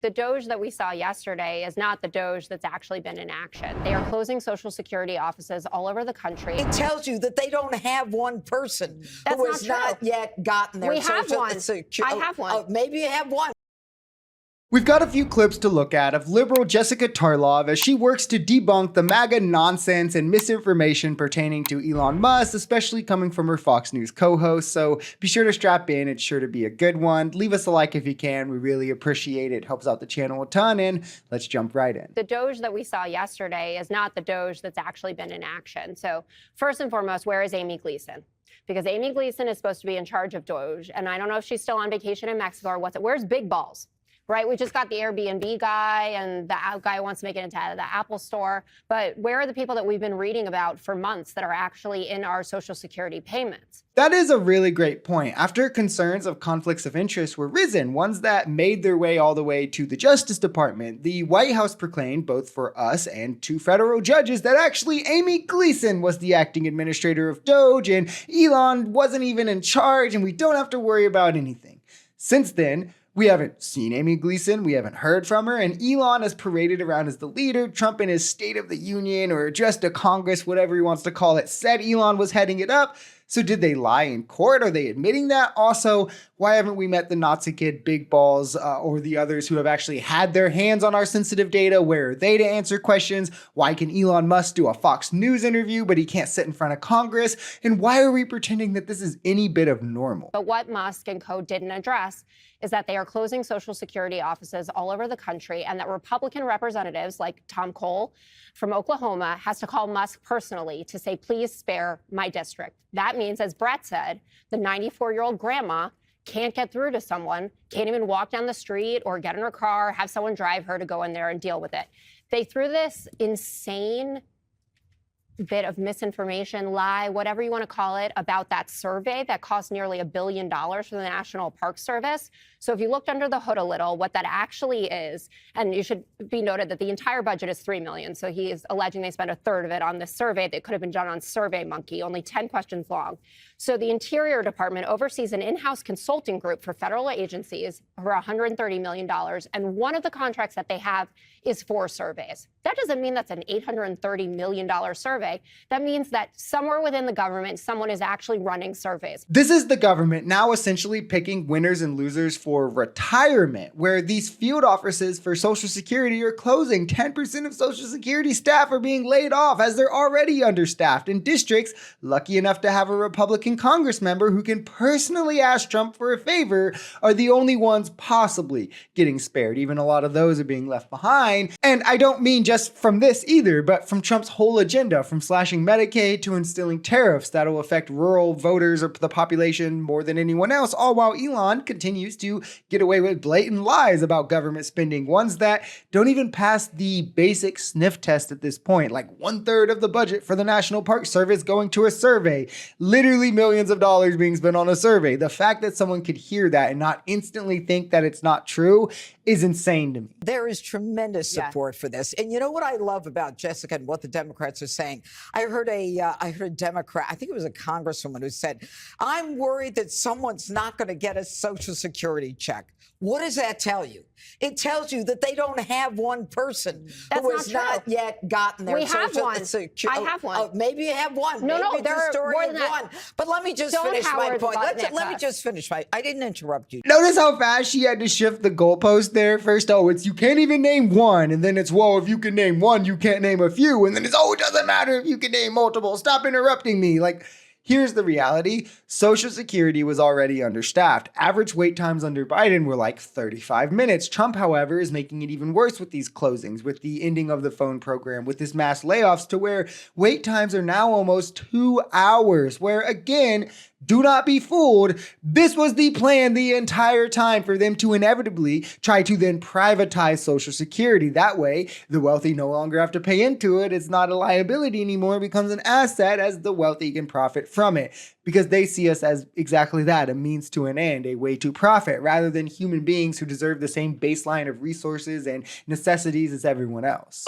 The Doge that we saw yesterday is not the Doge that's actually been in action. They are closing Social Security offices all over the country. It tells you that they don't have one person who has not yet gotten their We have one. I have one. Maybe you have one. We've got a few clips to look at of liberal Jessica Tarlov as she works to debunk the MAGA nonsense and misinformation pertaining to Elon Musk, especially coming from her Fox News co-host. So be sure to strap in. It's sure to be a good one. Leave us a like if you can. We really appreciate it. Helps out the channel a ton. And let's jump right in. The Doge that we saw yesterday is not the Doge that's actually been in action. So first and foremost, where is Amy Gleason? Because Amy Gleason is supposed to be in charge of Doge. And I don't know if she's still on vacation in Mexico or what's it. Where's Big Balls? Right? We just got the Airbnb guy and the guy who wants to make it into the Apple store. But where are the people that we've been reading about for months that are actually in our Social Security payments? That is a really great point. After concerns of conflicts of interest were risen, ones that made their way all the way to the Justice Department, the White House proclaimed, both for us and two federal judges, that actually Amy Gleason was the acting administrator of Doge and Elon wasn't even in charge and we don't have to worry about anything. Since then, we haven't seen Amy Gleason, we haven't heard from her, and Elon is paraded around as the leader. Trump in his State of the Union or address to Congress, whatever he wants to call it, said Elon was heading it up. So did they lie in court? Are they admitting that? Also, why haven't we met the Nazi kid Big Balls or the others who have actually had their hands on our sensitive data? Where are they to answer questions? Why can Elon Musk do a Fox News interview, but he can't sit in front of Congress? And why are we pretending that this is any bit of normal? But what Musk and co didn't address is that they are closing Social Security offices all over the country and that Republican representatives like Tom Cole from Oklahoma has to call Musk personally to say, please spare my district. That means, as Brett said, the 94-year-old grandma can't get through to someone, can't even walk down the street or get in her car, have someone drive her to go in there and deal with it. They threw this insane bit of misinformation, lie, whatever you want to call it, about that survey that cost nearly $1 billion for the National Park Service. So if you looked under the hood a little, what that actually is, and you should be noted that the entire budget is $3 million. So he is alleging they spent a third of it on this survey that could have been done on SurveyMonkey, only 10 questions long. So the Interior Department oversees an in-house consulting group for federal agencies for $130 million. And one of the contracts that they have is 4 surveys. That doesn't mean that's an $830 million survey. That means that somewhere within the government, someone is actually running surveys. This is the government now essentially picking winners and losers for retirement, where these field offices for Social Security are closing. 10% of Social Security staff are being laid off as they're already understaffed. And districts lucky enough to have a Republican Congress member who can personally ask Trump for a favor are the only ones possibly getting spared. Even a lot of those are being left behind. And I don't mean just from this either, but from Trump's whole agenda, from slashing Medicaid to instilling tariffs that'll affect rural voters or the population more than anyone else, all while Elon continues to get away with blatant lies about government spending, ones that don't even pass the basic sniff test at this point, like 1/3 of the budget for the National Park Service going to a survey, literally millions of dollars being spent on a survey. The fact that someone could hear that and not instantly think that it's not true is insane to me. There is tremendous support for this. And you know what I love about Jessica and what the Democrats are saying? I heard a Democrat, I think it was a congresswoman who said, I'm worried that someone's not going to get a Social Security check. What does that tell you? It tells you that they don't have one person who has not yet gotten their Social Security. I have one. Maybe you have one. No, there are more than one. But let me just finish my point. Let me just finish my. I didn't interrupt you. Notice how fast she had to shift the goalpost there. First, oh, it's you can't even name one, and then it's well, if you can name one, you can't name a few, and then it's oh, it doesn't matter if you can name multiple. Stop interrupting me. Like, here's the reality. Social Security was already understaffed. Average wait times under Biden were like 35 minutes. Trump, however, is making it even worse with these closings, with the ending of the phone program, with this mass layoffs to where wait times are now almost 2 hours, where again, do not be fooled. This was the plan the entire time for them to inevitably try to then privatize Social Security. That way, the wealthy no longer have to pay into it. It's not a liability anymore. It becomes an asset as the wealthy can profit from it because they see us as exactly that, a means to an end, a way to profit, rather than human beings who deserve the same baseline of resources and necessities as everyone else.